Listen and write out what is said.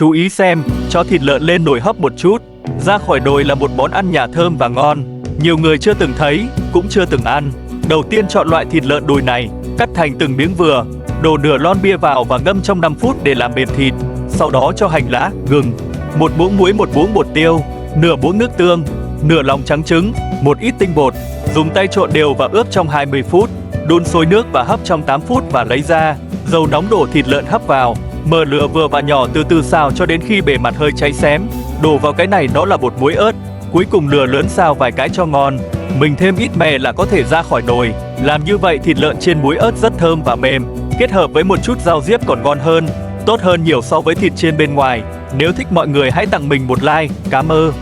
Chú ý xem, cho thịt lợn lên nồi hấp một chút. Ra khỏi nồi là một món ăn nhà thơm và ngon. Nhiều người chưa từng thấy, cũng chưa từng ăn. Đầu tiên chọn loại thịt lợn đùi này, cắt thành từng miếng vừa. Đổ nửa lon bia vào và ngâm trong 5 phút để làm mềm thịt. Sau đó cho hành lá, gừng, một muỗng muối, một muỗng bột tiêu, nửa muỗng nước tương, nửa lòng trắng trứng, một ít tinh bột. Dùng tay trộn đều và ướp trong 20 phút. Đun sôi nước và hấp trong 8 phút và lấy ra. Dầu nóng đổ thịt lợn hấp vào. Mở lửa vừa và nhỏ, từ từ xào cho đến khi bề mặt hơi cháy xém. Đổ vào cái này nó là bột muối ớt. Cuối cùng lửa lớn xào vài cái cho ngon. Mình thêm ít mè là có thể ra khỏi nồi. Làm như vậy thịt lợn chiên muối ớt rất thơm và mềm. Kết hợp với một chút rau diếp còn ngon hơn. Tốt hơn nhiều so với thịt chiên bên ngoài. Nếu thích mọi người hãy tặng mình một like. Cảm ơn.